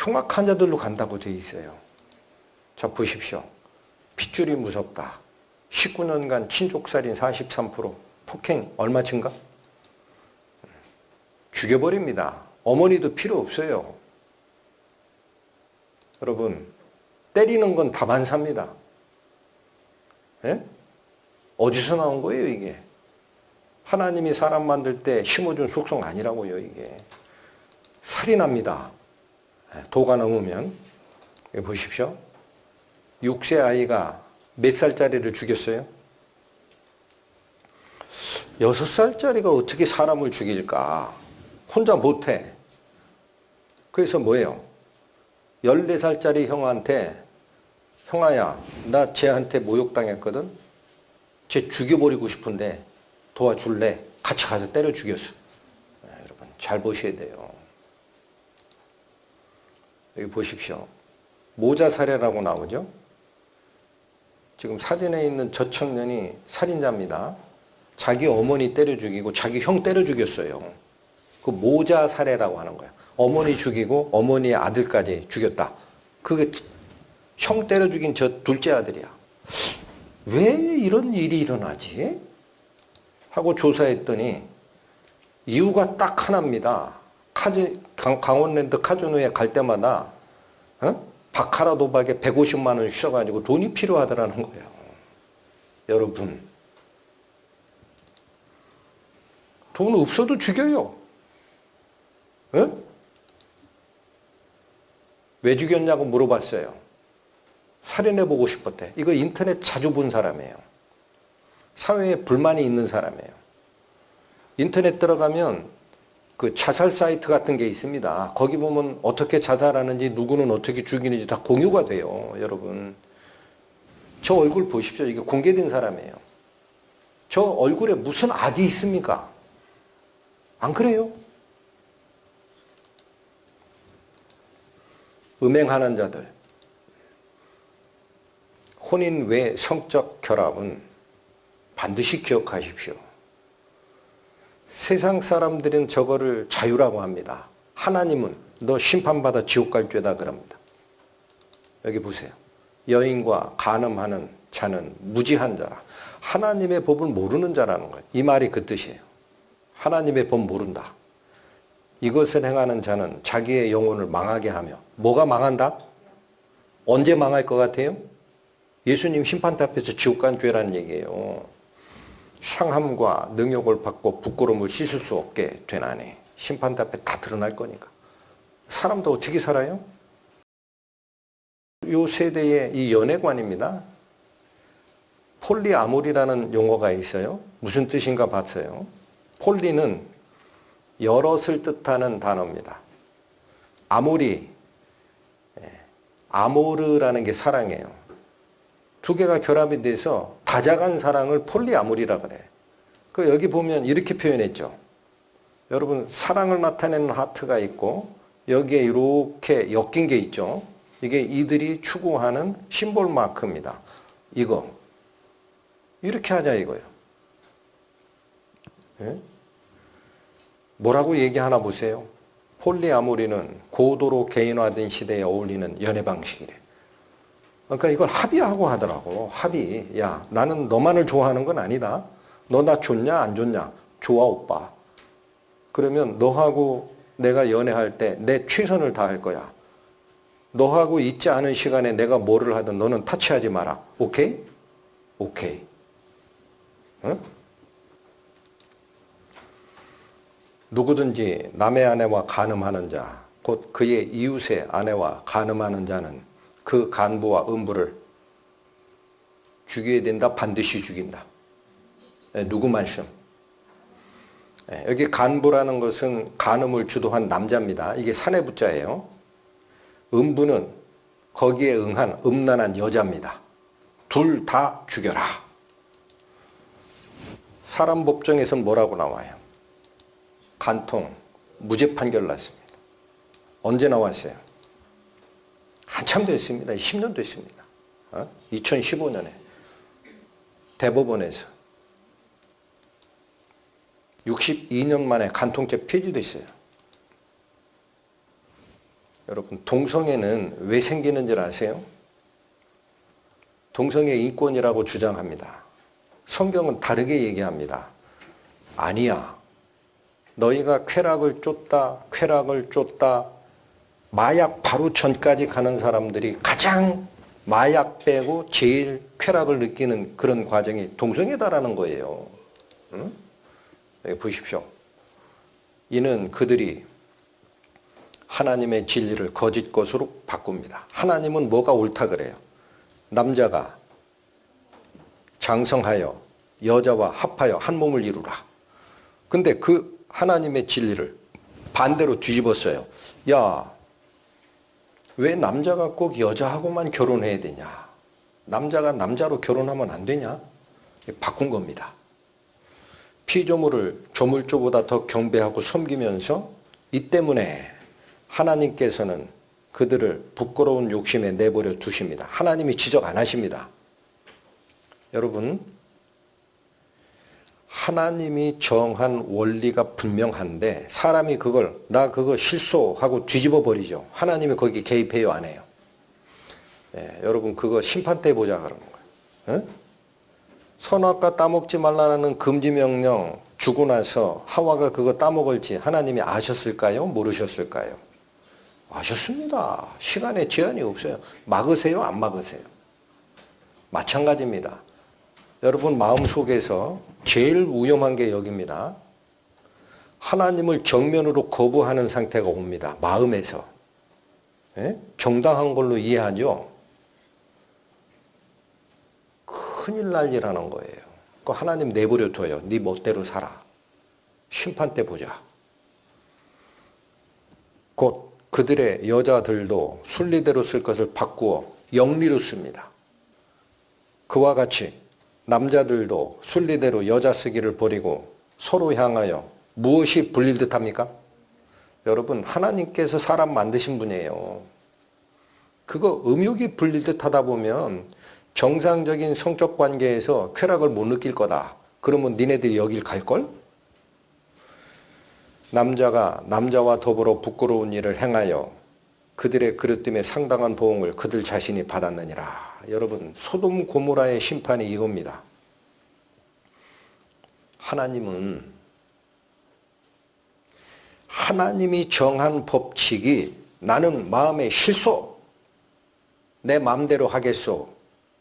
흉악한 자들로 간다고 돼 있어요. 자, 보십시오. 핏줄이 무섭다. 19년간 친족살인 43%, 폭행 얼마 증가? 죽여버립니다. 어머니도 필요 없어요. 여러분, 때리는 건 다반사입니다. 예? 어디서 나온 거예요, 이게? 하나님이 사람 만들 때 심어준 속성 아니라고요, 이게. 살인합니다. 도가 넘으면. 여기 보십시오. 6세 아이가 몇 살짜리를 죽였어요? 6살짜리가 어떻게 사람을 죽일까? 혼자 못해. 그래서 뭐예요? 14살짜리 형한테, 형아야, 나 쟤한테 모욕당했거든? 쟤 죽여버리고 싶은데 도와줄래? 같이 가서 때려 죽였어. 여러분, 잘 보셔야 돼요. 여기 보십시오. 모자 살해라고 나오죠? 지금 사진에 있는 저 청년이 살인자입니다. 자기 어머니 때려 죽이고 자기 형 때려 죽였어요. 그 모자 살해라고 하는 거예요. 어머니 죽이고 어머니의 아들까지 죽였다. 그게 형 때려 죽인 저 둘째 아들이야. 왜 이런 일이 일어나지? 하고 조사했더니 이유가 딱 하나입니다. 강원랜드 카지노에 갈 때마다 바카라 도박에 150만 원 쉬어가지고 돈이 필요하더라는 거예요. 여러분, 돈 없어도 죽여요. 에? 왜 죽였냐고 물어봤어요. 살인해보고 싶었대. 이거 인터넷 자주 본 사람이에요. 사회에 불만이 있는 사람이에요. 인터넷 들어가면 그 자살 사이트 같은 게 있습니다. 거기 보면 어떻게 자살하는지, 누구는 어떻게 죽이는지 다 공유가 돼요. 여러분, 저 얼굴 보십시오. 이게 공개된 사람이에요. 저 얼굴에 무슨 악이 있습니까? 안 그래요? 음행하는 자들, 혼인 외 성적 결합은 반드시 기억하십시오. 세상 사람들은 저거를 자유라고 합니다. 하나님은 너 심판받아 지옥 갈 죄다 그럽니다. 여기 보세요. 여인과 간음하는 자는 무지한 자라. 하나님의 법을 모르는 자라는 거예요. 이 말이 그 뜻이에요. 하나님의 법 모른다. 이것을 행하는 자는 자기의 영혼을 망하게 하며. 뭐가 망한다? 언제 망할 것 같아요? 예수님 심판대 앞에서 지옥 간 죄라는 얘기예요. 상함과 능욕을 받고 부끄러움을 씻을 수 없게 되나니. 심판대 앞에 다 드러날 거니까. 사람도 어떻게 살아요? 이 세대의 이 연애관입니다. 폴리아모리라는 용어가 있어요. 무슨 뜻인가 봤어요. 폴리는 여럿을 뜻하는 단어입니다. 아모리, 아모르라는 게 사랑이에요. 두 개가 결합이 돼서 다자간 사랑을 폴리아모리라 그래. 그 여기 보면 이렇게 표현했죠. 여러분, 사랑을 나타내는 하트가 있고 여기에 이렇게 엮인 게 있죠. 이게 이들이 추구하는 심볼 마크입니다. 이거 이렇게 하자 이거예요. 예? 뭐라고 얘기하나 보세요. 폴리아모리는 고도로 개인화된 시대에 어울리는 연애 방식이래. 그러니까 이걸 합의하고 하더라고. 합의. 야, 나는 너만을 좋아하는 건 아니다. 너 나 좋냐 안 좋냐? 좋아 오빠. 그러면 너하고 내가 연애할 때 내 최선을 다할 거야. 너하고 있지 않은 시간에 내가 뭐를 하든 너는 타치하지 마라. 오케이? 오케이. 응? 누구든지 남의 아내와 간음하는 자, 곧 그의 이웃의 아내와 간음하는 자는 그 간부와 음부를 죽여야 된다. 반드시 죽인다. 누구 말씀? 여기 간부라는 것은 간음을 주도한 남자입니다. 이게 사내부자예요. 음부는 거기에 응한 음란한 여자입니다. 둘 다 죽여라. 사람 법정에서는 뭐라고 나와요? 간통, 무죄 판결 났습니다. 언제 나왔어요? 한참 됐습니다. 10년 됐습니다. 2015년에 대법원에서 62년 만에 간통죄 폐지됐어요. 여러분, 동성애는 왜 생기는 줄 아세요? 동성애 인권이라고 주장합니다. 성경은 다르게 얘기합니다. 아니야. 너희가 쾌락을 쫓다, 마약 바로 전까지 가는 사람들이 가장 마약 빼고 제일 쾌락을 느끼는 그런 과정이 동성애다라는 거예요. 응? 여기 보십시오. 이는 그들이 하나님의 진리를 거짓 것으로 바꿉니다. 하나님은 뭐가 옳다 그래요? 남자가 장성하여 여자와 합하여 한 몸을 이루라. 근데 그 하나님의 진리를 반대로 뒤집었어요. 야, 왜 남자가 꼭 여자하고만 결혼해야 되냐? 남자가 남자로 결혼하면 안 되냐? 바꾼 겁니다. 피조물을 조물조보다 더 경배하고 섬기면서 이 때문에 하나님께서는 그들을 부끄러운 욕심에 내버려 두십니다. 하나님이 지적 안 하십니다. 여러분, 하나님이 정한 원리가 분명한데 사람이 그걸 나 그거 실소하고 뒤집어 버리죠. 하나님이 거기 개입해요, 안 해요? 네, 여러분 그거 심판 때 보자 그러는 거예요. 네? 선악과 따먹지 말라는 금지 명령 주고 나서 하와가 그거 따먹을지 하나님이 아셨을까요? 모르셨을까요? 아셨습니다. 시간에 제한이 없어요. 막으세요? 안 막으세요? 마찬가지입니다. 여러분 마음속에서 제일 위험한 게 여기입니다. 하나님을 정면으로 거부하는 상태가 옵니다. 마음에서. 예? 정당한 걸로 이해하죠? 큰일 날 일하는 거예요. 그 하나님 내버려 둬요. 네 멋대로 살아. 심판 때 보자. 곧 그들의 여자들도 순리대로 쓸 것을 바꾸어 영리로 씁니다. 그와 같이 남자들도 순리대로 여자 쓰기를 버리고 서로 향하여 무엇이 불릴 듯합니까? 여러분 하나님께서 사람 만드신 분이에요. 그거 음욕이 불릴 듯하다 보면 정상적인 성적 관계에서 쾌락을 못 느낄 거다. 그러면 니네들이 여길 갈걸? 남자가 남자와 더불어 부끄러운 일을 행하여 그들의 그릇 때문에 상당한 보응을 그들 자신이 받았느니라. 여러분 소돔 고모라의 심판이 이겁니다. 하나님은 하나님이 정한 법칙이 나는 마음에 싫소, 내 마음대로 하겠소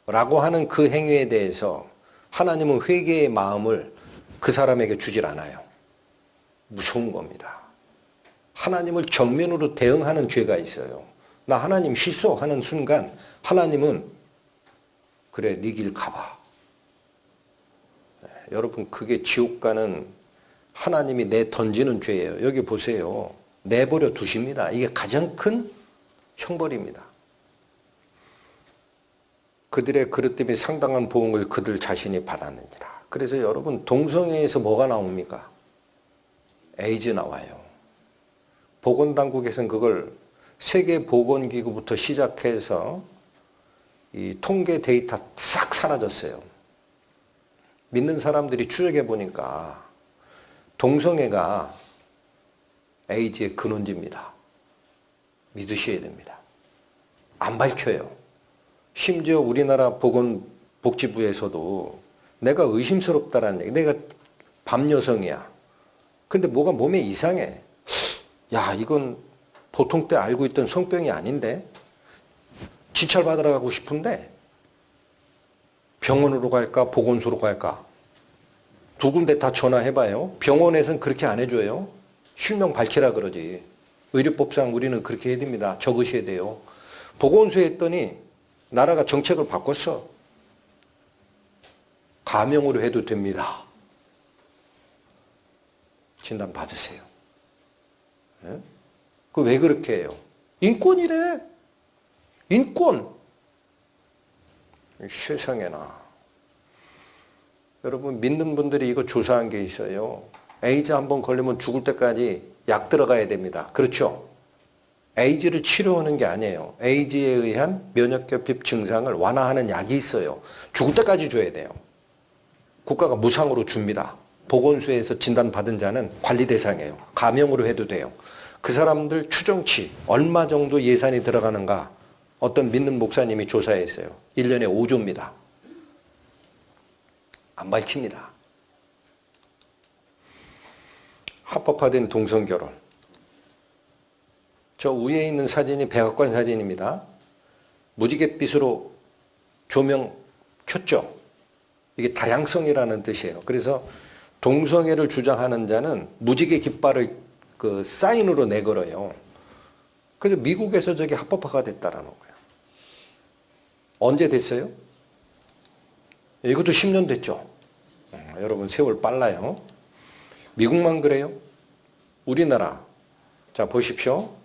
라고 하는 그 행위에 대해서 하나님은 회개의 마음을 그 사람에게 주질 않아요. 무서운 겁니다. 하나님을 정면으로 대응하는 죄가 있어요. 나 하나님 싫소 하는 순간 하나님은 그래 네 길 가봐. 네, 여러분 그게 지옥 가는 하나님이 내 던지는 죄예요. 여기 보세요. 내버려 두십니다. 이게 가장 큰 형벌입니다. 그들의 그릇 때문에 상당한 보응을 그들 자신이 받았느니라. 그래서 여러분 동성애에서 뭐가 나옵니까? 에이즈 나와요. 보건당국에서는 그걸 세계보건기구부터 시작해서 이 통계 데이터 싹 사라졌어요. 믿는 사람들이 추적해 보니까 동성애가 에이즈의 근원지입니다. 믿으셔야 됩니다. 안 밝혀요. 심지어 우리나라 보건복지부에서도 내가 의심스럽다라는 얘기, 내가 밤여성이야. 근데 뭐가 몸에 이상해. 야, 이건 보통 때 알고 있던 성병이 아닌데 지찰 받으러 가고 싶은데 병원으로 갈까 보건소로 갈까 두 군데 다 전화해봐요. 병원에서는 그렇게 안 해줘요. 실명 밝히라 그러지. 의료법상 우리는 그렇게 해야 됩니다. 적으셔야 돼요. 보건소에 했더니 나라가 정책을 바꿨어. 가명으로 해도 됩니다. 진단 받으세요. 네? 그 왜 그렇게 해요? 인권이래. 인권. 세상에나. 여러분 믿는 분들이 이거 조사한 게 있어요. 에이즈 한번 걸리면 죽을 때까지 약 들어가야 됩니다. 그렇죠? 에이즈를 치료하는 게 아니에요. 에이즈에 의한 면역결핍 증상을 완화하는 약이 있어요. 죽을 때까지 줘야 돼요. 국가가 무상으로 줍니다. 보건소에서 진단받은 자는 관리 대상이에요. 가명으로 해도 돼요. 그 사람들 추정치 얼마 정도 예산이 들어가는가 어떤 믿는 목사님이 조사했어요. 1년에 5조입니다. 안 밝힙니다. 합법화된 동성결혼. 저 위에 있는 사진이 백악관 사진입니다. 무지갯빛으로 조명 켰죠. 이게 다양성이라는 뜻이에요. 그래서 동성애를 주장하는 자는 무지개 깃발을 그 사인으로 내걸어요. 그래서 미국에서 저게 합법화가 됐다라는 거예요. 언제 됐어요? 이것도 10년 됐죠. 여러분 세월 빨라요. 미국만 그래요? 우리나라 자 보십시오.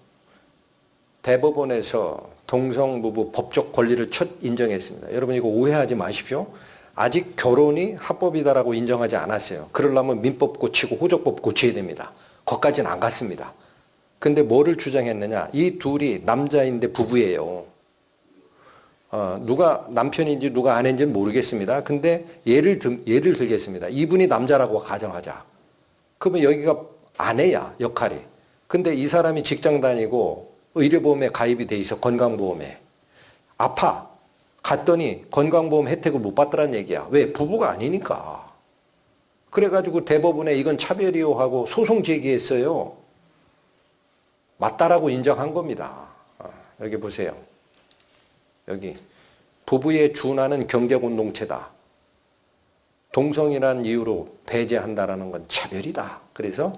대법원에서 동성부부 법적 권리를 첫 인정했습니다. 여러분 이거 오해하지 마십시오. 아직 결혼이 합법이다라고 인정하지 않았어요. 그러려면 민법 고치고 호적법 고쳐야 됩니다. 거기까지는 안 갔습니다. 근데 뭐를 주장했느냐. 이 둘이 남자인데 부부예요. 누가 남편인지 누가 아내인지는 모르겠습니다. 근데 예를 들겠습니다. 이분이 남자라고 가정하자. 그러면 여기가 아내야 역할이. 근데 이 사람이 직장 다니고 의료보험에 가입이 돼 있어. 건강보험에. 아파. 갔더니 건강보험 혜택을 못 받더란 얘기야. 왜? 부부가 아니니까. 그래가지고 대법원에 이건 차별이요 하고 소송 제기했어요. 맞다라고 인정한 겁니다. 여기 보세요. 여기 부부에 준하는 경제공동체다. 동성이라는 이유로 배제한다라는 건 차별이다. 그래서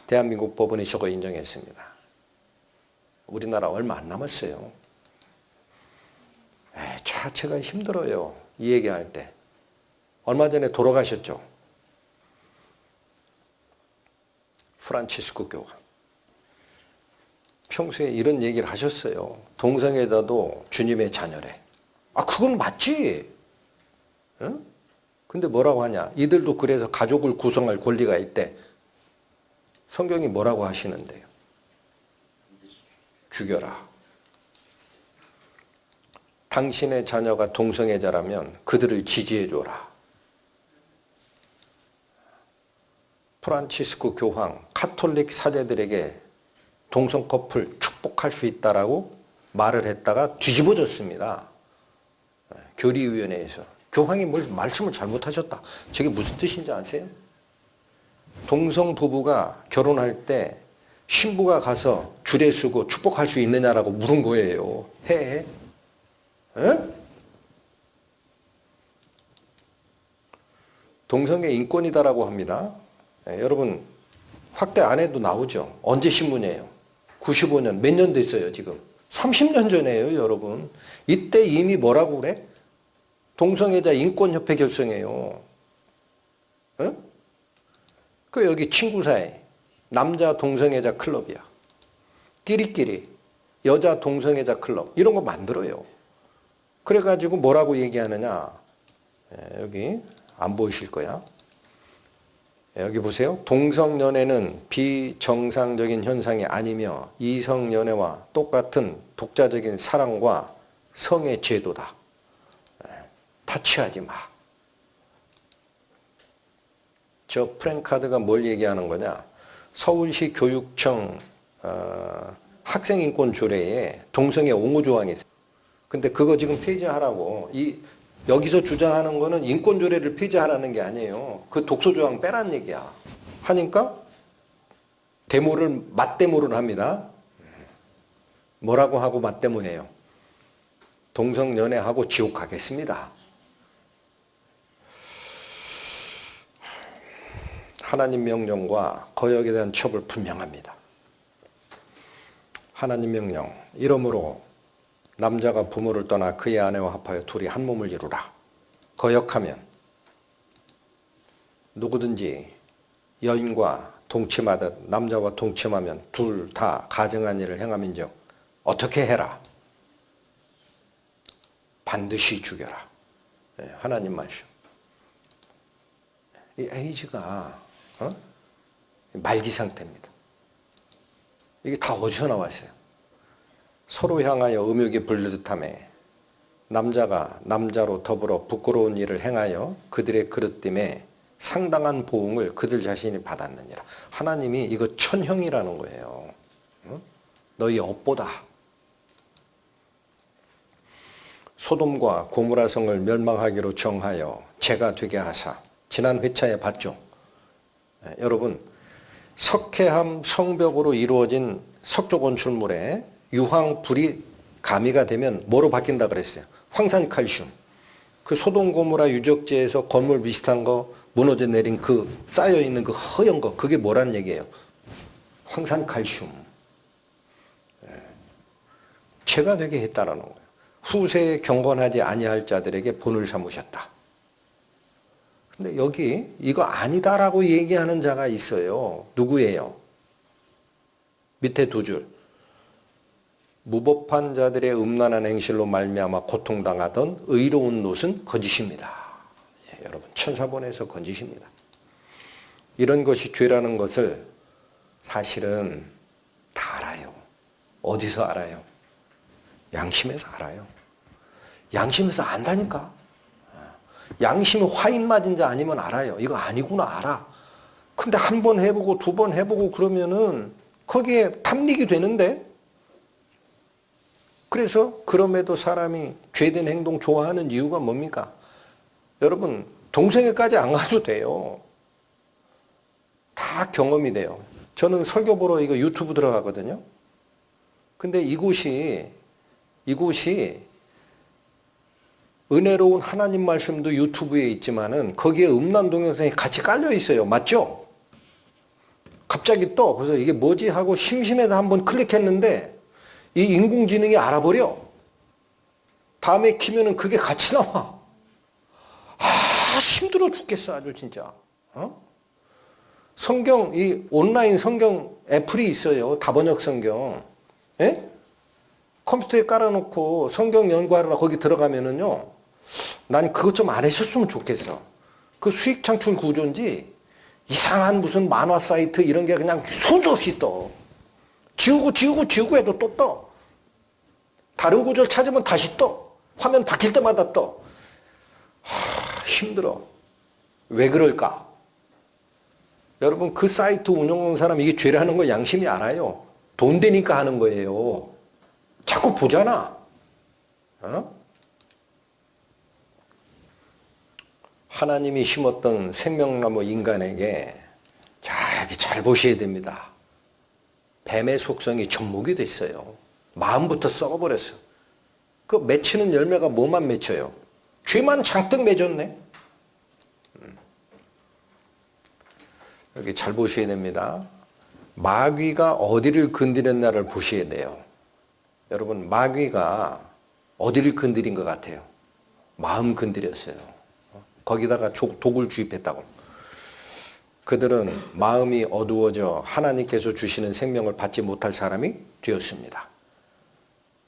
대한민국 법원이 저거 인정했습니다. 우리나라 얼마 안 남았어요. 자체가 힘들어요. 이 얘기할 때. 얼마 전에 돌아가셨죠. 프란치스코 교황. 평소에 이런 얘기를 하셨어요. 동성애자도 주님의 자녀래. 그건 맞지. 응? 근데 뭐라고 하냐. 이들도 그래서 가족을 구성할 권리가 있대. 성경이 뭐라고 하시는데요. 죽여라. 당신의 자녀가 동성애자라면 그들을 지지해줘라. 프란치스코 교황 카톨릭 사제들에게 동성 커플 축복할 수 있다라고 말을 했다가 뒤집어졌습니다. 교리위원회에서. 교황이 말씀을 잘못하셨다. 저게 무슨 뜻인지 아세요? 동성 부부가 결혼할 때 신부가 가서 주례 쓰고 축복할 수 있느냐라고 물은 거예요. 해. 에? 동성애 인권이다라고 합니다. 여러분 확대 안 해도 나오죠. 언제 신문이에요? 95년 몇 년 됐어요 지금? 30년 전이에요 여러분. 이때 이미 뭐라고 그래? 동성애자 인권협회 결성해요. 에? 그 여기 친구 사이 남자 동성애자 클럽이야. 끼리끼리 여자 동성애자 클럽 이런 거 만들어요. 그래가지고 뭐라고 얘기하느냐. 여기 안 보이실 거야. 여기 보세요. 동성연애는 비정상적인 현상이 아니며 이성연애와 똑같은 독자적인 사랑과 성의 제도다. 타치하지 마. 저 프랭카드가 뭘 얘기하는 거냐. 서울시 교육청 학생인권 조례에 동성애 옹호 조항이 있어요. 근데 그거 지금 폐지하라고. 여기서 주장하는 거는 인권조례를 폐지하라는 게 아니에요. 그 독소조항 빼란 얘기야. 하니까 맞대모를 합니다. 뭐라고 하고 맞대모해요? 동성연애하고 지옥 가겠습니다. 하나님 명령과 거역에 대한 처벌 분명합니다. 하나님 명령. 이러므로 남자가 부모를 떠나 그의 아내와 합하여 둘이 한 몸을 이루라. 거역하면 누구든지 여인과 동침하듯 남자와 동침하면 둘 다 가증한 일을 행함인즉 어떻게 해라? 반드시 죽여라. 하나님 말씀. 이 에이즈가 말기 상태입니다. 이게 다 어디서 나왔어요? 서로 향하여 음욕이 불르듯하매 남자가 남자로 더불어 부끄러운 일을 행하여 그들의 그릇됨에 상당한 보응을 그들 자신이 받았느니라. 하나님이 이거 천형이라는 거예요. 너희 업보다. 소돔과 고모라 성을 멸망하기로 정하여 재가 되게 하사. 지난 회차에 봤죠. 여러분, 석회암 성벽으로 이루어진 석조 건축물에 유황불이 가미가 되면 뭐로 바뀐다 그랬어요? 황산칼슘. 그 소돔 고모라 유적지에서 건물 비슷한 거 무너져 내린 그 쌓여있는 그 허연 거, 그게 뭐라는 얘기예요? 황산칼슘. 죄가 되게 했다라는 거예요. 후세에 경건하지 아니할 자들에게 본을 삼으셨다. 근데 여기 이거 아니다라고 얘기하는 자가 있어요. 누구예요? 밑에 두 줄. 무법한 자들의 음란한 행실로 말미암아 고통당하던 의로운 롯은 거짓입니다. 예, 여러분, 천사본에서 거짓입니다. 이런 것이 죄라는 것을 사실은 다 알아요. 어디서 알아요? 양심에서 알아요. 양심에서 안다니까. 양심이 화인 맞은 자 아니면 알아요. 이거 아니구나 알아. 근데 한 번 해보고 두 번 해보고 그러면은 거기에 탐닉이 되는데, 그래서 그럼에도 사람이 죄된 행동 좋아하는 이유가 뭡니까? 여러분, 동성애까지 안 가도 돼요. 다 경험이 돼요. 저는 설교 보러 이거 유튜브 들어가거든요. 근데 이곳이 은혜로운 하나님 말씀도 유튜브에 있지만은 거기에 음란 동영상이 같이 깔려 있어요. 맞죠? 갑자기 떠. 그래서 이게 뭐지 하고 심심해서 한번 클릭했는데 이 인공지능이 알아버려. 다음에 키면은 그게 같이 나와. 힘들어 죽겠어 아주 진짜. 성경, 이 온라인 성경 애플이 있어요. 다번역 성경. 예? 컴퓨터에 깔아놓고 성경 연구하러 거기 들어가면은요, 난 그것 좀 안 하셨으면 좋겠어. 그 수익 창출 구조인지 이상한 무슨 만화 사이트 이런 게 그냥 수도 없이 떠. 지우고 해도 또 떠. 다른 구조를 찾으면 다시 떠. 화면 바뀔 때마다 떠. 힘들어. 왜 그럴까? 여러분, 그 사이트 운영하는 사람 이게 죄라는 거 양심이 알아요. 돈 되니까 하는 거예요. 자꾸 보잖아. 하나님이 심었던 생명나무 인간에게 잘 보셔야 됩니다. 뱀의 속성이 접목이 됐어요. 마음부터 썩어버렸어. 그 맺히는 열매가 뭐만 맺혀요? 죄만 잔뜩 맺었네. 여기 잘 보셔야 됩니다. 마귀가 어디를 건드렸나를 보셔야 돼요. 여러분, 마귀가 어디를 건드린 것 같아요? 마음 건드렸어요. 거기다가 독을 주입했다고. 그들은 마음이 어두워져 하나님께서 주시는 생명을 받지 못할 사람이 되었습니다.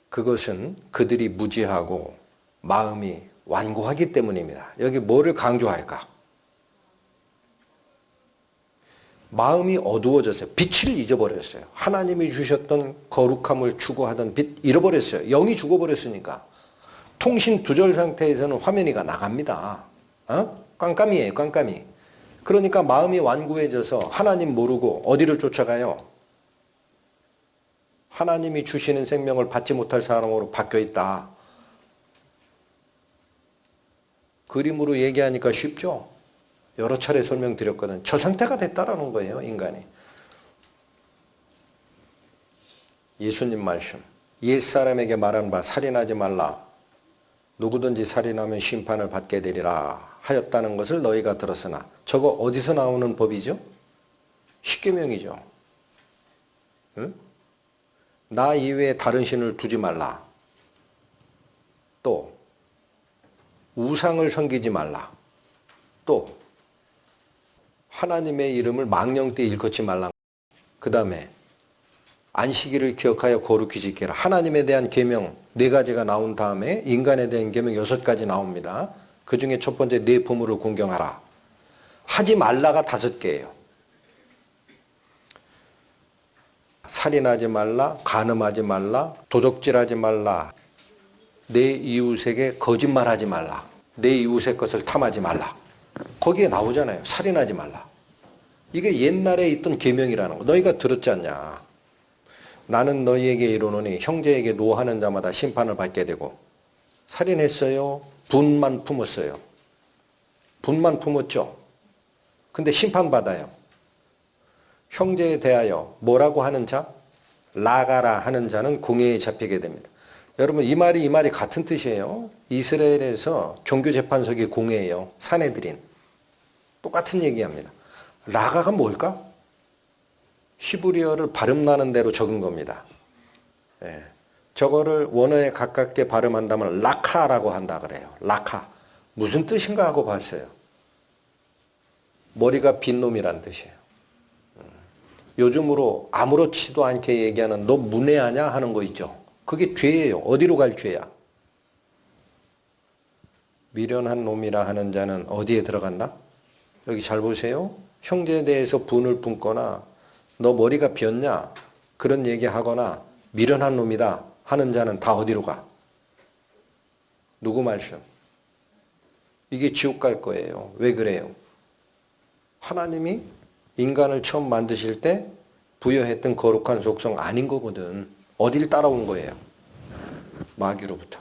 그것은 그들이 무지하고 마음이 완고하기 때문입니다. 여기 뭐를 강조할까? 마음이 어두워졌어요. 빛을 잊어버렸어요. 하나님이 주셨던 거룩함을 추구하던 빛 잃어버렸어요. 영이 죽어버렸으니까. 통신 두절 상태에서는 화면이 나갑니다. 깜깜이에요. 깜깜이. 그러니까 마음이 완고해져서 하나님 모르고 어디를 쫓아가요? 하나님이 주시는 생명을 받지 못할 사람으로 바뀌어있다. 그림으로 얘기하니까 쉽죠? 여러 차례 설명드렸거든. 저 상태가 됐다라는 거예요, 인간이. 예수님 말씀. 옛사람에게 말한 바 살인하지 말라. 누구든지 살인하면 심판을 받게 되리라 하였다는 것을 너희가 들었으나, 저거 어디서 나오는 법이죠? 십계명이죠. 응? 나 이외에 다른 신을 두지 말라. 또 우상을 섬기지 말라. 또 하나님의 이름을 망령되이 일컫지 말라. 그 다음에 안식일을 기억하여 거룩히 지켜라. 하나님에 대한 계명 4가지가 나온 다음에 인간에 대한 계명 6가지 나옵니다. 그 중에 첫 번째 내 부모를 공경하라. 하지 말라가 5개예요. 살인하지 말라, 간음하지 말라, 도적질하지 말라, 내 이웃에게 거짓말하지 말라, 내 이웃의 것을 탐하지 말라. 거기에 나오잖아요. 살인하지 말라. 이게 옛날에 있던 계명이라는 거. 너희가 들었지 않냐. 나는 너희에게 이르노니 형제에게 노하는 자마다 심판을 받게 되고. 살인했어요? 분만 품었어요. 분만 품었죠. 근데 심판받아요. 형제에 대하여 뭐라고 하는 자? 라가라 하는 자는 공회에 잡히게 됩니다. 여러분 이 말이 같은 뜻이에요. 이스라엘에서 종교재판석이 공회예요. 사내들인. 똑같은 얘기합니다. 라가가 뭘까? 히브리어를 발음 나는 대로 적은 겁니다. 예. 저거를 원어에 가깝게 발음한다면 라카라고 한다 그래요. 라카. 무슨 뜻인가 하고 봤어요. 머리가 빈 놈이란 뜻이에요. 요즘으로 아무렇지도 않게 얘기하는 너 문외하냐 하는 거 있죠. 그게 죄예요. 어디로 갈 죄야? 미련한 놈이라 하는 자는 어디에 들어간다? 여기 잘 보세요. 형제에 대해서 분을 품거나 너 머리가 비었냐? 그런 얘기하거나 미련한 놈이다 하는 자는 다 어디로 가? 누구 말씀? 이게 지옥 갈 거예요. 왜 그래요? 하나님이 인간을 처음 만드실 때 부여했던 거룩한 속성 아닌 거거든. 어딜 따라온 거예요? 마귀로부터.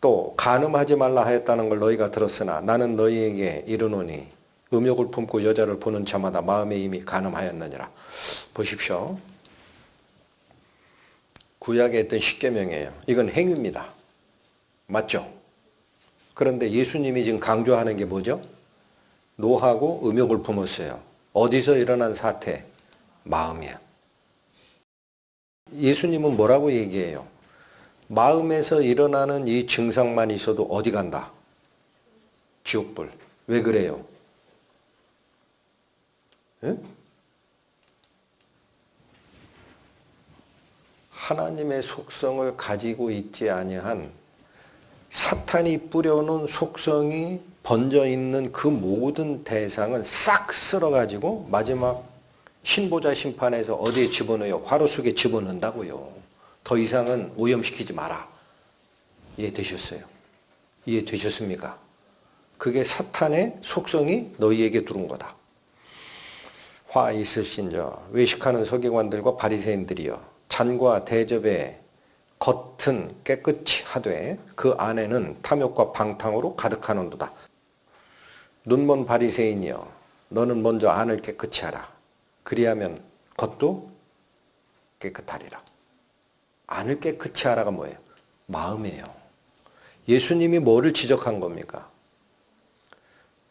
또 간음하지 말라 하였다는 걸 너희가 들었으나 나는 너희에게 이르노니 음욕을 품고 여자를 보는 자마다 마음에 이미 간음하였느니라. 보십시오. 구약에 있던 십계명이에요. 이건 행위입니다. 맞죠? 그런데 예수님이 지금 강조하는 게 뭐죠? 노하고 음욕을 품었어요. 어디서 일어난 사태? 마음이에요. 예수님은 뭐라고 얘기해요? 마음에서 일어나는 이 증상만 있어도 어디 간다? 지옥불. 왜 그래요? 예? 하나님의 속성을 가지고 있지 아니한 사탄이 뿌려놓은 속성이 번져 있는 그 모든 대상은 싹 쓸어가지고 마지막 신보자 심판에서 어디에 집어넣어요? 화로 속에 집어넣는다고요. 더 이상은 오염시키지 마라. 이해되셨어요? 이해되셨습니까? 그게 사탄의 속성이 너희에게 들어온 거다. 화 있으신저 외식하는 서기관들과 바리새인들이여 잔과 대접에 겉은 깨끗이 하되 그 안에는 탐욕과 방탕으로 가득하는도다. 눈먼 바리새인이여 너는 먼저 안을 깨끗이 하라. 그리하면 겉도 깨끗하리라. 안을 깨끗이 하라가 뭐예요? 마음이에요. 예수님이 뭐를 지적한 겁니까?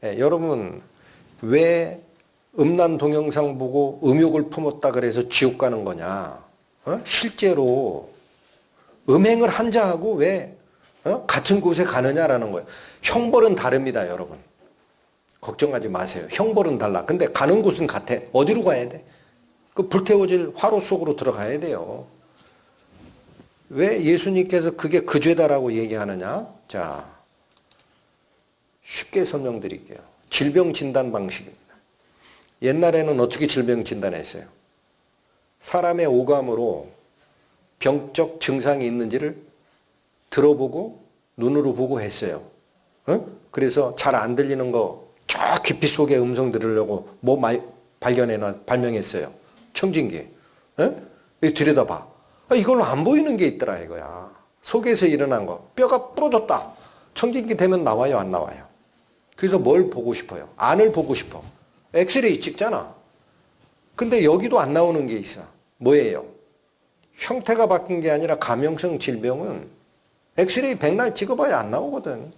여러분 왜 음란 동영상 보고 음욕을 품었다 그래서 지옥 가는 거냐? 실제로 음행을 한 자하고 왜 같은 곳에 가느냐라는 거예요. 형벌은 다릅니다, 여러분. 걱정하지 마세요. 형벌은 달라. 근데 가는 곳은 같아. 어디로 가야 돼? 그 불태워질 화로 속으로 들어가야 돼요. 왜 예수님께서 그게 그 죄다라고 얘기하느냐? 자, 쉽게 설명드릴게요. 질병 진단 방식입니다. 옛날에는 어떻게 질병 진단했어요? 사람의 오감으로 병적 증상이 있는지를 들어보고 눈으로 보고 했어요. 그래서 잘 안 들리는 거 저 깊이 속에 음성 들으려고 뭐 발명했어요. 청진기. 이거 들여다봐. 이걸로 안 보이는 게 있더라 이거야. 속에서 일어난 거. 뼈가 부러졌다. 청진기 되면 나와요, 안 나와요? 그래서 뭘 보고 싶어요? 안을 보고 싶어. 엑스레이 찍잖아. 근데 여기도 안 나오는 게 있어. 뭐예요? 형태가 바뀐 게 아니라 감염성 질병은 엑스레이 백날 찍어봐야 안 나오거든.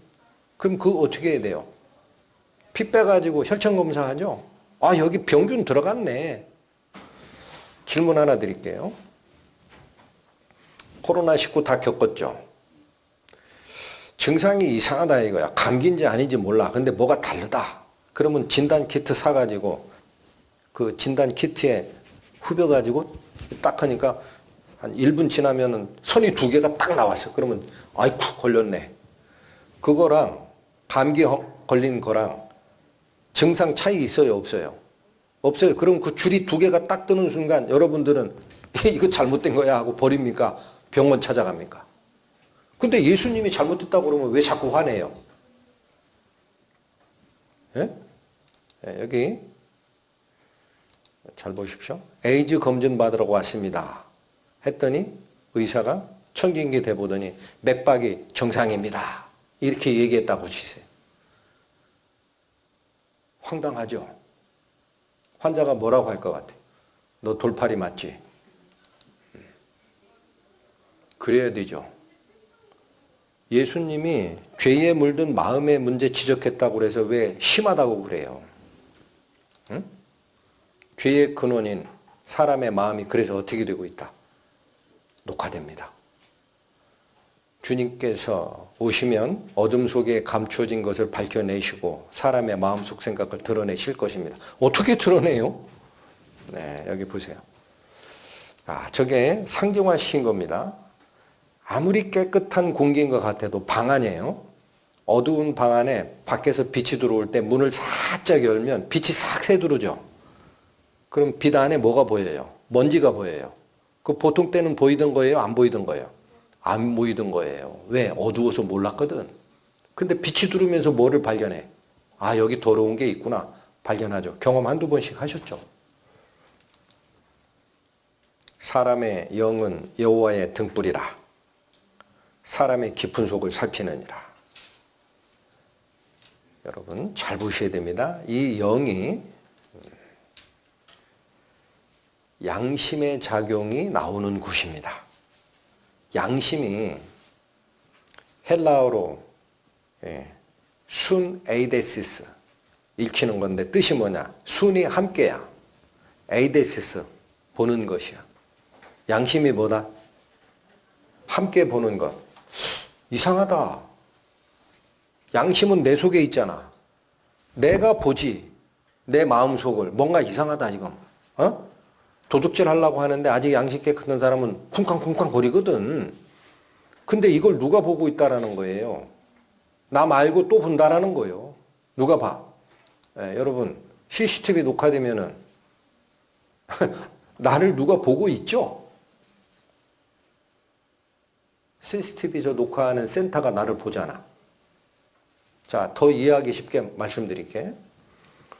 그럼 그거 어떻게 해야 돼요? 피 빼가지고 혈청 검사하죠? 아, 여기 병균 들어갔네. 질문 하나 드릴게요. 코로나19 다 겪었죠? 증상이 이상하다 이거야. 감기인지 아닌지 몰라. 근데 뭐가 다르다. 그러면 진단 키트 사가지고 그 진단 키트에 후벼가지고 딱 하니까 한 1분 지나면은 선이 2개가 딱 나왔어. 그러면 아이쿠 걸렸네. 그거랑 감기 걸린 거랑 증상 차이 있어요, 없어요? 없어요. 그럼 그 줄이 2개가 딱 뜨는 순간 여러분들은 이거 잘못된 거야 하고 버립니까? 병원 찾아갑니까? 근데 예수님이 잘못됐다고 그러면 왜 자꾸 화내요? 예? 여기 잘 보십시오. 에이즈 검진 받으러 왔습니다. 했더니 의사가 청진기 대보더니 맥박이 정상입니다. 이렇게 얘기했다고 치세요. 황당하죠? 환자가 뭐라고 할 것 같아요? 너 돌팔이 맞지? 그래야 되죠. 예수님이 죄에 물든 마음의 문제 지적했다고 그래서 왜 심하다고 그래요? 응? 죄의 근원인 사람의 마음이 그래서 어떻게 되고 있다? 녹화됩니다. 주님께서 오시면 어둠 속에 감추어진 것을 밝혀내시고 사람의 마음속 생각을 드러내실 것입니다. 어떻게 드러내요? 네, 여기 보세요. 저게 상징화시킨 겁니다. 아무리 깨끗한 공기인 것 같아도 방 안이에요. 어두운 방 안에 밖에서 빛이 들어올 때 문을 살짝 열면 빛이 싹 새두르죠. 그럼 빛 안에 뭐가 보여요? 먼지가 보여요. 그 보통 때는 보이던 거예요? 안 보이던 거예요? 안 보이던 거예요. 왜? 어두워서 몰랐거든. 근데 빛이 들어오면서 뭐를 발견해? 여기 더러운 게 있구나. 발견하죠. 경험 한두 번씩 하셨죠. 사람의 영은 여호와의 등불이라. 사람의 깊은 속을 살피느니라. 여러분 잘 보셔야 됩니다. 이 영이 양심의 작용이 나오는 곳입니다. 양심이 헬라어로 순 에이데시스 읽히는 건데 뜻이 뭐냐? 순이 함께야. 에이데시스 보는 것이야. 양심이 뭐다? 함께 보는 것. 이상하다. 양심은 내 속에 있잖아. 내가 보지. 내 마음속을. 뭔가 이상하다 이건. 도둑질 하려고 하는데 아직 양심 깨끗한 사람은 쿵쾅쿵쾅 거리거든. 근데 이걸 누가 보고 있다라는 거예요. 나 말고 또 본다라는 거예요. 누가 봐? 여러분 CCTV 녹화되면은 나를 누가 보고 있죠? CCTV 저 녹화하는 센터가 나를 보잖아. 자, 더 이해하기 쉽게 말씀드릴게.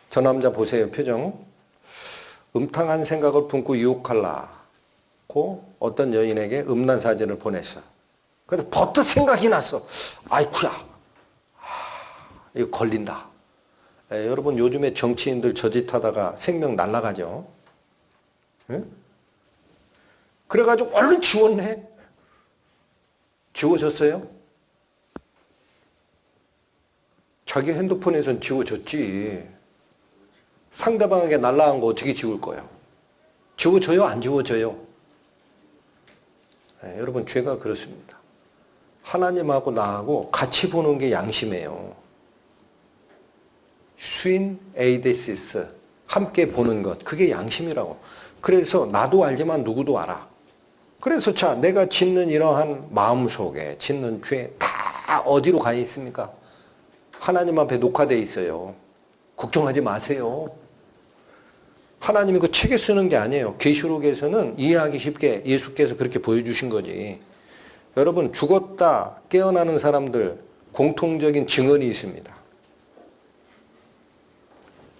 저 남자 보세요, 표정. 음탕한 생각을 품고 유혹하려고 어떤 여인에게 음란 사진을 보냈어. 근데 버뜩 생각이 났어. 아이쿠야, 이거 걸린다. 여러분 요즘에 정치인들 저짓하다가 생명 날라가죠. 응? 그래가지고 얼른 지웠네. 지워졌어요? 자기 핸드폰에선 지워졌지. 상대방에게 날라간 거 어떻게 지울 거예요? 지워져요? 안 지워져요? 여러분 죄가 그렇습니다. 하나님하고 나하고 같이 보는 게 양심이에요. 수인 에이데시스 함께 보는 것 그게 양심이라고. 그래서 나도 알지만 누구도 알아. 그래서 자 내가 짓는 이러한 마음속에 짓는 죄 다 어디로 가 있습니까? 하나님 앞에 녹화되어 있어요. 걱정하지 마세요. 하나님이 그 책에 쓰는 게 아니에요. 계시록에서는 이해하기 쉽게 예수께서 그렇게 보여주신 거지. 여러분 죽었다 깨어나는 사람들 공통적인 증언이 있습니다.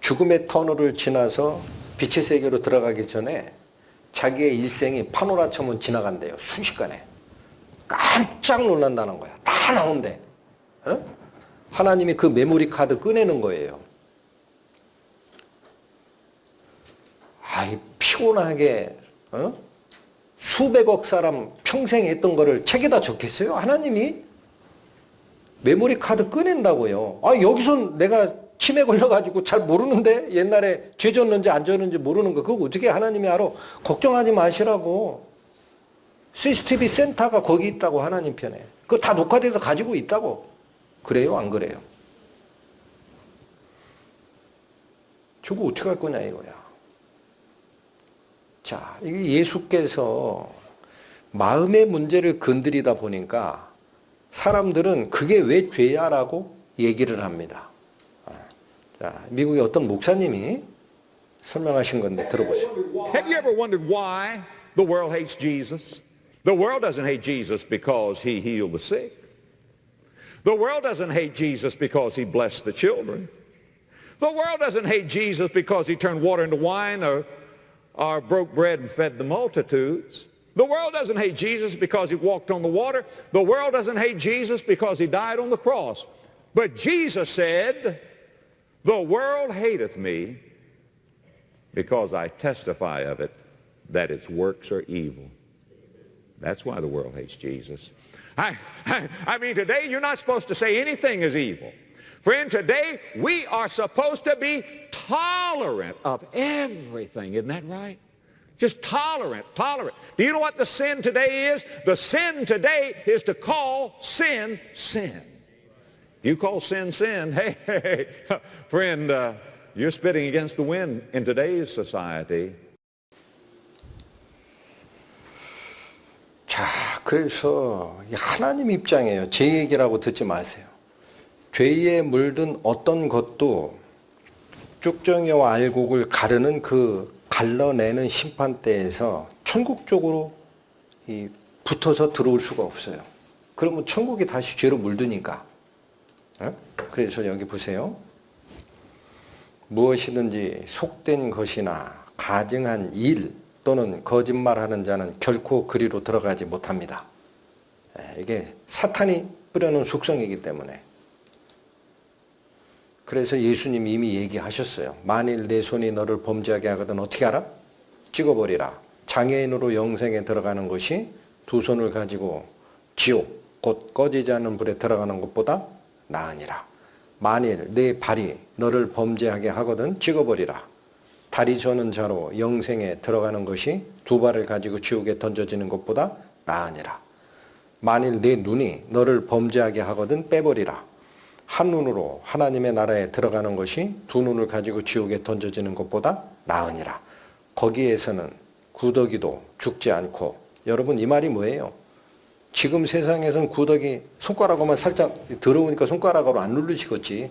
죽음의 터널을 지나서 빛의 세계로 들어가기 전에 자기의 일생이 파노라처럼 지나간대요. 순식간에. 깜짝 놀란다는 거야. 다 나온대. 하나님이 그 메모리 카드 꺼내는 거예요. 피곤하게 수백억 사람 평생 했던 거를 책에다 적겠어요? 하나님이? 메모리 카드 꺼낸다고요. 여기서 내가 치매 걸려가지고 잘 모르는데 옛날에 죄 졌는지 안 졌는지 모르는 거 그거 어떻게 하나님이 알아? 걱정하지 마시라고. CCTV 센터가 거기 있다고 하나님 편에. 그거 다 녹화돼서 가지고 있다고. 그래요? 안 그래요? 저거 어떻게 할 거냐 이거야. 자, 이게 예수께서 마음의 문제를 건드리다 보니까 사람들은 그게 왜 죄야라고 얘기를 합니다. 자, 미국의 어떤 목사님이 설명하신 건데 들어보세요. Have you ever wondered why the world hates Jesus? The world doesn't hate Jesus because he healed the sick. The world doesn't hate Jesus because he blessed the children. The world doesn't hate Jesus because he turned water into wine or broke bread and fed the multitudes. The world doesn't hate Jesus because he walked on the water. The world doesn't hate Jesus because he died on the cross. But Jesus said, the world hateth me because I testify of it that its works are evil. That's why the world hates Jesus. I mean, today you're not supposed to say anything is evil. Friend, today we are supposed to be tolerant of everything. Isn't that right? Just tolerant. Do you know what the sin today is? The sin today is to call sin, sin. You call sin, sin. Hey, friend, you're spitting against the wind in today's society. 자, 그래서 하나님 입장이에요. 제 얘기라고 듣지 마세요. 죄에 물든 어떤 것도 쭉정이와 알곡을 가르는 그 갈라내는 심판대에서 천국 쪽으로 붙어서 들어올 수가 없어요. 그러면 천국이 다시 죄로 물드니까. 그래서 여기 보세요. 무엇이든지 속된 것이나 가증한 일 또는 거짓말하는 자는 결코 그리로 들어가지 못합니다. 이게 사탄이 뿌려놓은 속성이기 때문에. 그래서 예수님이 이미 얘기하셨어요. 만일 내 손이 너를 범죄하게 하거든 어떻게 하라? 찍어버리라. 장애인으로 영생에 들어가는 것이 두 손을 가지고 지옥 곧 꺼지지 않는 불에 들어가는 것보다 나으니라. 만일 내 발이 너를 범죄하게 하거든 찍어버리라. 다리 저는 자로 영생에 들어가는 것이 두 발을 가지고 지옥에 던져지는 것보다 나으니라. 만일 내 눈이 너를 범죄하게 하거든 빼버리라. 한 눈으로 하나님의 나라에 들어가는 것이 두 눈을 가지고 지옥에 던져지는 것보다 나으니라. 거기에서는 구더기도 죽지 않고. 여러분 이 말이 뭐예요? 지금 세상에선 구더기 손가락으로만 살짝 더러우니까 손가락으로 안 누르시겠지.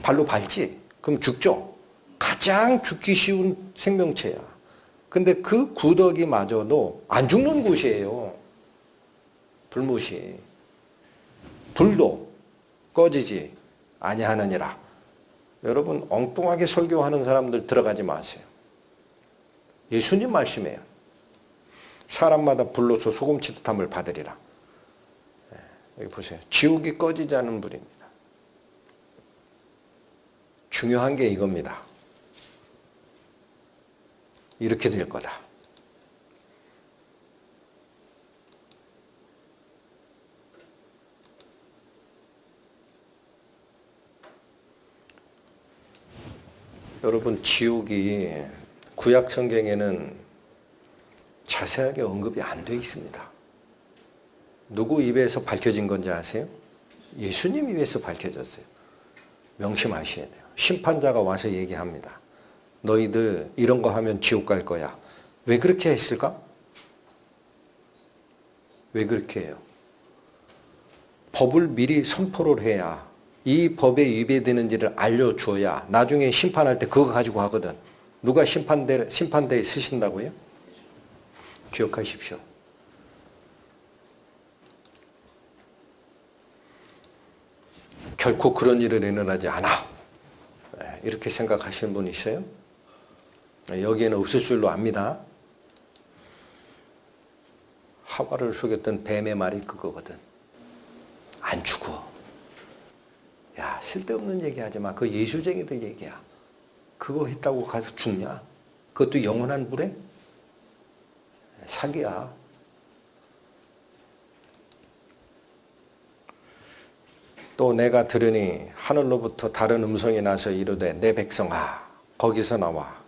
발로 밟지. 그럼 죽죠. 가장 죽기 쉬운 생명체야. 근데 그 구더기마저도 안 죽는 곳이에요. 불못이. 불도 꺼지지 아니하느니라. 여러분 엉뚱하게 설교하는 사람들 들어가지 마세요. 예수님 말씀이에요. 사람마다 불로서 소금치듯함을 받으리라. 여기 보세요. 지옥이 꺼지지 않은 불입니다. 중요한 게 이겁니다. 이렇게 될 거다. 여러분 지옥이 구약 성경에는 자세하게 언급이 안 되어 있습니다. 누구 입에서 밝혀진 건지 아세요? 예수님 입에서 밝혀졌어요. 명심하셔야 돼요. 심판자가 와서 얘기합니다. 너희들 이런 거 하면 지옥 갈 거야. 왜 그렇게 했을까? 왜 그렇게 해요? 법을 미리 선포를 해야 이 법에 위배되는지를 알려줘야 나중에 심판할 때 그거 가지고 하거든. 누가 심판대에 쓰신다고요? 기억하십시오. 결코 그런 일을 일어나지 않아. 이렇게 생각하시는 분 있어요? 여기에는 없을 줄로 압니다. 하와를 속였던 뱀의 말이 그거거든. 안 죽어. 야, 쓸데없는 얘기하지 마. 그 예수쟁이들 얘기야. 그거 했다고 가서 죽냐? 그것도 영원한 불에? 사기야. 또 내가 들으니 하늘로부터 다른 음성이 나서 이르되 내 백성아 거기서 나와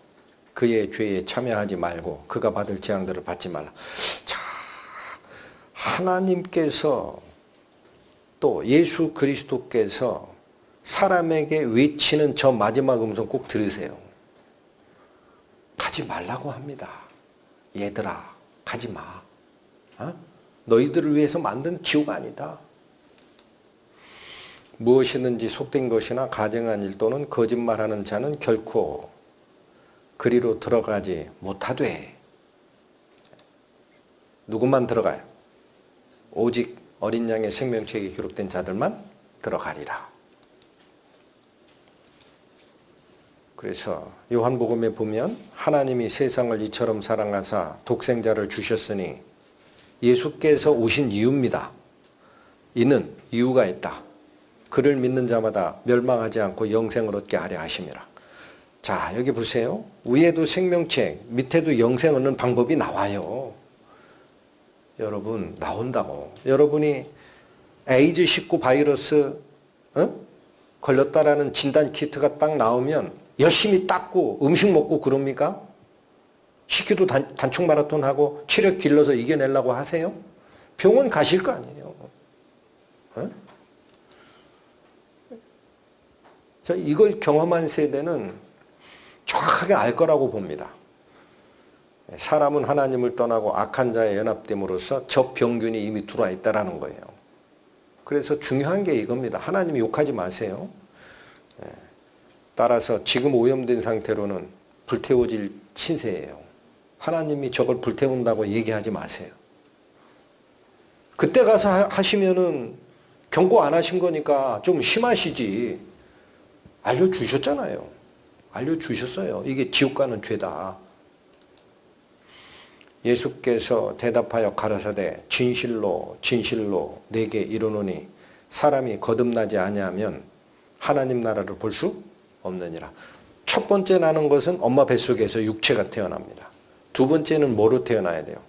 그의 죄에 참여하지 말고 그가 받을 재앙들을 받지 말라. 자, 하나님께서 또 예수 그리스도께서 사람에게 외치는 저 마지막 음성 꼭 들으세요. 가지 말라고 합니다. 얘들아 가지 마. 너희들을 위해서 만든 지옥 아니다. 무엇이든지 속된 것이나 가증한 일 또는 거짓말하는 자는 결코 그리로 들어가지 못하되. 누구만 들어가요? 오직 어린 양의 생명책에 기록된 자들만 들어가리라. 그래서 요한복음에 보면 하나님이 세상을 이처럼 사랑하사 독생자를 주셨으니 예수께서 오신 이유입니다. 이는 이유가 있다. 그를 믿는 자마다 멸망하지 않고 영생을 얻게 하려 하심이라. 자, 여기 보세요. 위에도 생명책, 밑에도 영생 얻는 방법이 나와요. 여러분, 나온다고. 여러분이 에이즈19 바이러스 걸렸다라는 진단 키트가 딱 나오면 열심히 닦고 음식 먹고 그럽니까? 식기도 단축 마라톤 하고 체력 길러서 이겨내려고 하세요? 병원 가실 거 아니에요. 이걸 경험한 세대는 정확하게 알 거라고 봅니다. 사람은 하나님을 떠나고 악한 자에 연합됨으로써 적병균이 이미 들어와 있다는 거예요. 그래서 중요한 게 이겁니다. 하나님 욕하지 마세요. 따라서 지금 오염된 상태로는 불태워질 신세예요. 하나님이 저걸 불태운다고 얘기하지 마세요. 그때 가서 하시면은 경고 안 하신 거니까 좀 심하시지. 알려주셨잖아요. 알려주셨어요. 이게 지옥 가는 죄다. 예수께서 대답하여 가라사대 진실로 진실로 내게 이르노니 사람이 거듭나지 아니하면 하나님 나라를 볼 수 없느니라. 첫 번째 나는 것은 엄마 뱃속에서 육체가 태어납니다. 두 번째는 뭐로 태어나야 돼요?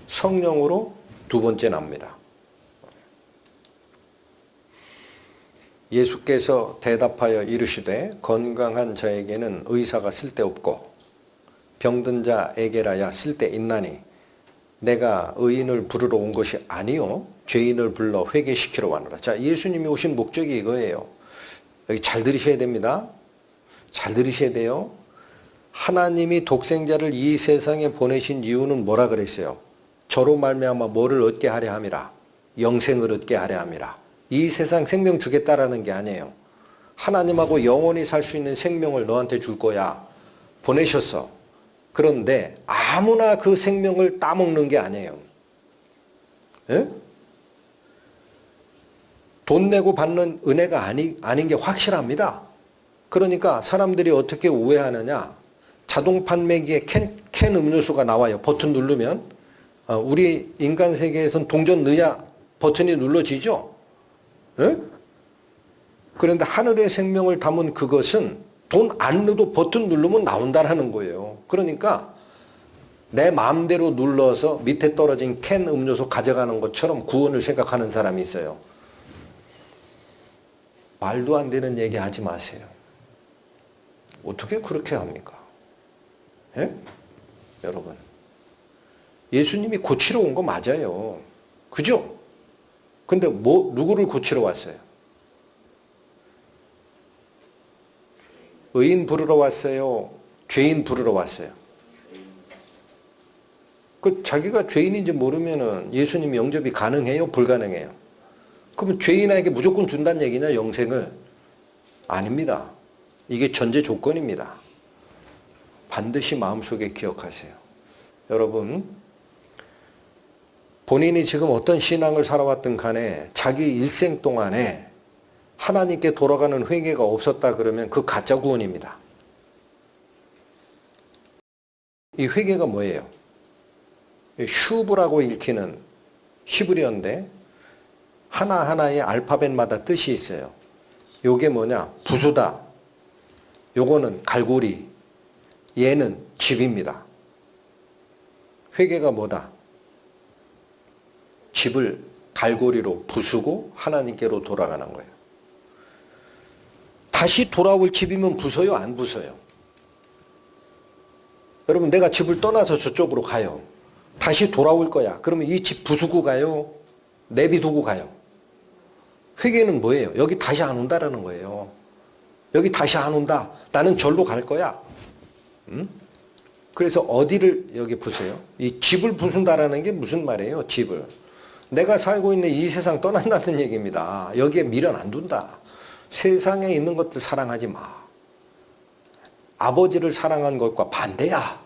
성령으로 두 번째 납니다. 예수께서 대답하여 이르시되 건강한 자에게는 의사가 쓸데없고 병든 자에게라야 쓸데있나니 내가 의인을 부르러 온 것이 아니요 죄인을 불러 회개시키러 왔노라. 자, 예수님이 오신 목적이 이거예요. 여기 잘 들으셔야 됩니다. 잘 들으셔야 돼요. 하나님이 독생자를 이 세상에 보내신 이유는 뭐라 그랬어요? 저로 말미암아 뭐를 얻게 하려 함이라. 영생을 얻게 하려 함이라. 이 세상 생명 주겠다라는 게 아니에요. 하나님하고 영원히 살 수 있는 생명을 너한테 줄 거야. 보내셨어. 그런데 아무나 그 생명을 따먹는 게 아니에요. 예? 돈 내고 받는 은혜가 아닌 게 확실합니다. 그러니까 사람들이 어떻게 오해하느냐. 자동 판매기에 캔 음료수가 나와요. 버튼 누르면. 우리 인간 세계에선 동전 넣어야 버튼이 눌러지죠. 예? 그런데 하늘의 생명을 담은 그것은 돈 안 넣어도 버튼 누르면 나온다는 거예요. 그러니까 내 마음대로 눌러서 밑에 떨어진 캔 음료수 가져가는 것처럼 구원을 생각하는 사람이 있어요. 말도 안 되는 얘기 하지 마세요. 어떻게 그렇게 합니까? 예? 여러분, 예수님이 고치러 온 거 맞아요. 그죠? 근데 누구를 고치러 왔어요? 의인 부르러 왔어요? 죄인 부르러 왔어요? 자기가 죄인인지 모르면은 예수님 영접이 가능해요? 불가능해요? 그러면 죄인에게 무조건 준다는 얘기냐, 영생을? 아닙니다. 이게 전제 조건입니다. 반드시 마음속에 기억하세요. 여러분, 본인이 지금 어떤 신앙을 살아왔든 간에 자기 일생 동안에 하나님께 돌아가는 회개가 없었다 그러면 그 가짜 구원입니다. 이 회개가 뭐예요? 슈브라고 읽히는 히브리어인데 하나하나의 알파벳마다 뜻이 있어요. 요게 뭐냐? 부수다. 요거는 갈고리. 얘는 집입니다. 회개가 뭐다? 집을 갈고리로 부수고 하나님께로 돌아가는 거예요. 다시 돌아올 집이면 부숴요? 안 부숴요? 여러분, 내가 집을 떠나서 저쪽으로 가요. 다시 돌아올 거야. 그러면 이 집 부수고 가요? 내비두고 가요? 회개는 뭐예요? 여기 다시 안 온다라는 거예요. 여기 다시 안 온다. 나는 절로 갈 거야. 그래서 어디를 여기 보세요. 이 집을 부순다라는 게 무슨 말이에요? 집을. 내가 살고 있는 이 세상 떠난다는 얘기입니다. 여기에 미련 안 둔다. 세상에 있는 것들 사랑하지 마. 아버지를 사랑한 것과 반대야.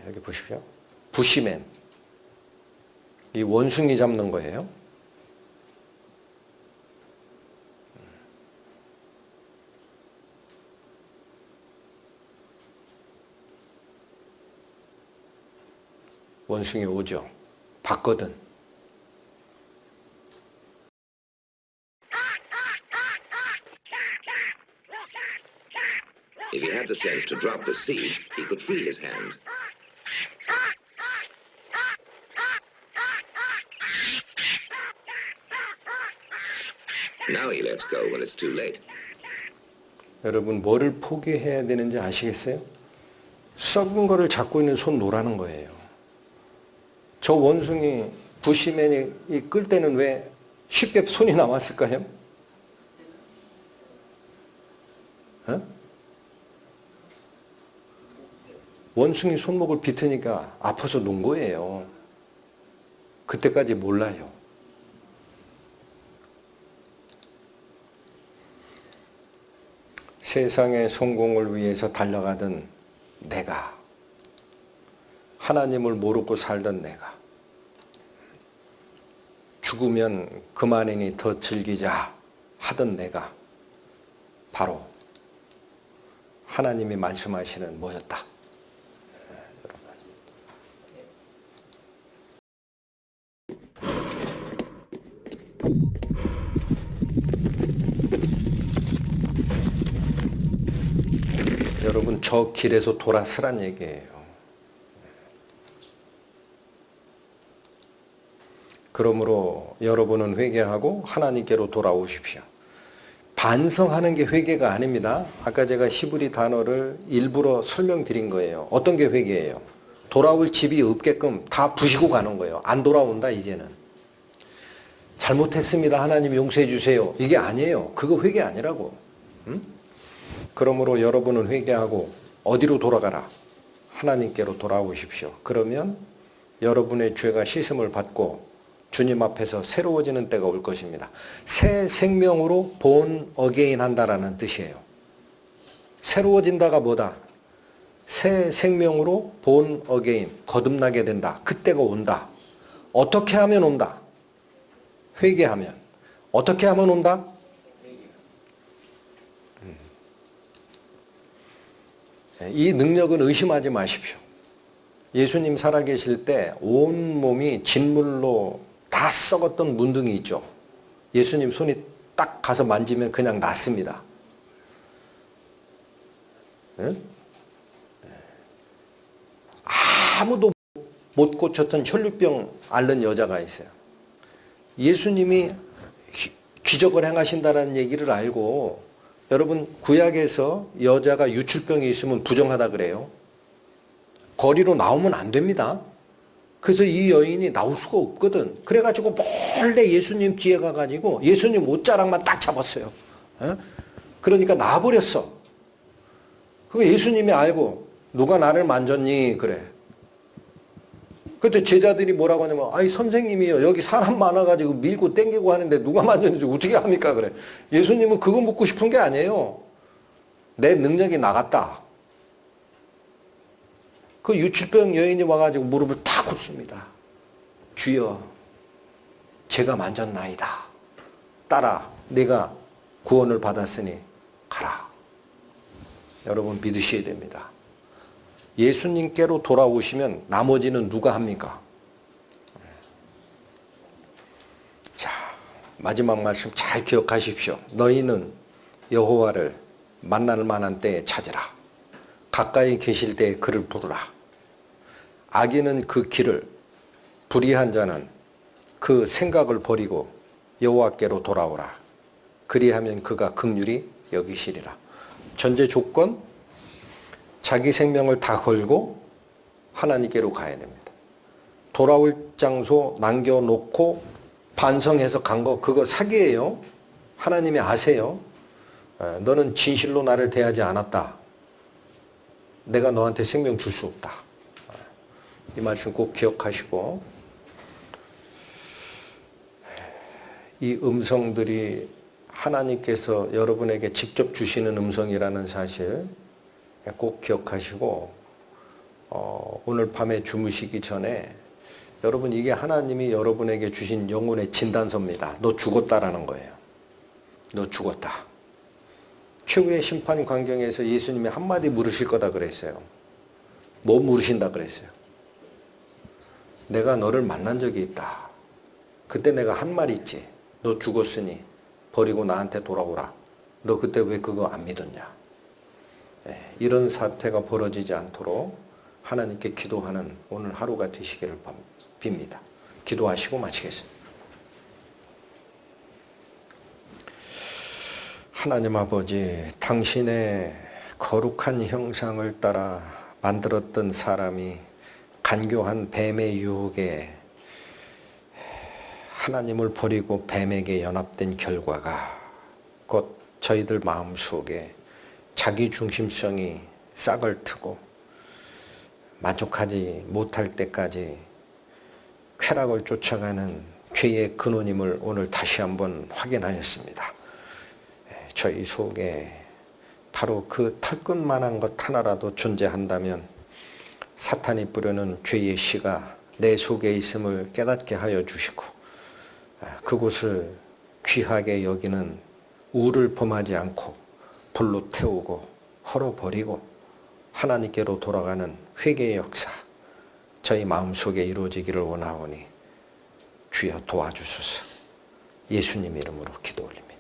여기 보십시오. 부시맨. 이 원숭이 잡는 거예요. 원숭이 오죠. 봤거든. If he had the sense to drop the seed, he could free his hand. Now he lets go when it's too late. 여러분 뭐를 포기해야 되는지 아시겠어요? 썩은 거를 잡고 있는 손 놓으라는 거예요. 저 원숭이 부시맨이 끌 때는 왜 쉽게 손이 나왔을까요? 어? 원숭이 손목을 비트니까 아파서 놓은 거예요. 그때까지 몰라요. 세상의 성공을 위해서 달려가던 내가, 하나님을 모르고 살던 내가, 죽으면 그만이니 더 즐기자 하던 내가 바로 하나님이 말씀하시는 뭐였다? 여러분 저 길에서 돌아서란 얘기예요. 그러므로 여러분은 회개하고 하나님께로 돌아오십시오. 반성하는 게 회개가 아닙니다. 아까 제가 히브리 단어를 일부러 설명드린 거예요. 어떤 게 회개예요? 돌아올 집이 없게끔 다 부시고 가는 거예요. 안 돌아온다 이제는. 잘못했습니다. 하나님 용서해 주세요. 이게 아니에요. 그거 회개 아니라고. 응? 그러므로 여러분은 회개하고 어디로 돌아가라? 하나님께로 돌아오십시오. 그러면 여러분의 죄가 씻음을 받고 주님 앞에서 새로워지는 때가 올 것입니다. 새 생명으로 본 어게인 한다라는 뜻이에요. 새로워진다가 뭐다? 새 생명으로 본 어게인, 거듭나게 된다. 그때가 온다. 어떻게 하면 온다? 회개하면. 어떻게 하면 온다? 이 능력은 의심하지 마십시오. 예수님 살아계실 때 온몸이 진물로 다 썩었던 문둥이 있죠. 예수님 손이 딱 가서 만지면 그냥 낫습니다. 응? 아무도 못 고쳤던 혈류병 앓는 여자가 있어요. 예수님이 기적을 행하신다는 얘기를 알고, 여러분 구약에서 여자가 유출병이 있으면 부정하다 그래요. 거리로 나오면 안 됩니다. 그래서 이 여인이 나올 수가 없거든. 그래가지고 몰래 예수님 뒤에 가가지고 예수님 옷자락만 딱 잡았어요. 그러니까 나와버렸어. 그 예수님이 알고 누가 나를 만졌니? 그래. 그때 제자들이 뭐라고 하냐면, 아이 선생님이요, 여기 사람 많아가지고 밀고 땡기고 하는데 누가 만졌는지 어떻게 합니까? 그래. 예수님은 그거 묻고 싶은 게 아니에요. 내 능력이 나갔다. 그 유출병 여인이 와가지고 무릎을 탁 꿇습니다. 주여, 제가 만졌나이다. 딸아, 네가 구원을 받았으니 가라. 여러분 믿으셔야 됩니다. 예수님께로 돌아오시면 나머지는 누가 합니까? 자, 마지막 말씀 잘 기억하십시오. 너희는 여호와를 만날 만한 때에 찾으라. 가까이 계실 때에 그를 부르라. 악인은 그 길을, 불의한 자는 그 생각을 버리고 여호와께로 돌아오라. 그리하면 그가 긍휼히 여기시리라. 전제 조건, 자기 생명을 다 걸고 하나님께로 가야 됩니다. 돌아올 장소 남겨놓고 반성해서 간 거, 그거 사기예요. 하나님이 아세요. 너는 진실로 나를 대하지 않았다. 내가 너한테 생명 줄 수 없다. 이 말씀 꼭 기억하시고, 이 음성들이 하나님께서 여러분에게 직접 주시는 음성이라는 사실 꼭 기억하시고, 오늘 밤에 주무시기 전에 여러분, 이게 하나님이 여러분에게 주신 영혼의 진단서입니다. 너 죽었다라는 거예요. 너 죽었다. 최후의 심판 광경에서 예수님이 한마디 물으실 거다 그랬어요. 뭐 물으신다 그랬어요? 내가 너를 만난 적이 있다. 그때 내가 한 말 있지. 너 죽었으니 버리고 나한테 돌아오라. 너 그때 왜 그거 안 믿었냐. 이런 사태가 벌어지지 않도록 하나님께 기도하는 오늘 하루가 되시기를 빕니다. 기도하시고 마치겠습니다. 하나님 아버지, 당신의 거룩한 형상을 따라 만들었던 사람이 간교한 뱀의 유혹에 하나님을 버리고 뱀에게 연합된 결과가 곧 저희들 마음속에 자기중심성이 싹을 트고 만족하지 못할 때까지 쾌락을 쫓아가는 죄의 근원임을 오늘 다시 한번 확인하였습니다. 저희 속에 바로 그 털끝만한 것 하나라도 존재한다면 사탄이 뿌려는 죄의 씨가 내 속에 있음을 깨닫게 하여 주시고 그곳을 귀하게 여기는 우를 범하지 않고 불로 태우고 헐어버리고 하나님께로 돌아가는 회개의 역사 저희 마음속에 이루어지기를 원하오니 주여 도와주소서. 예수님 이름으로 기도 올립니다.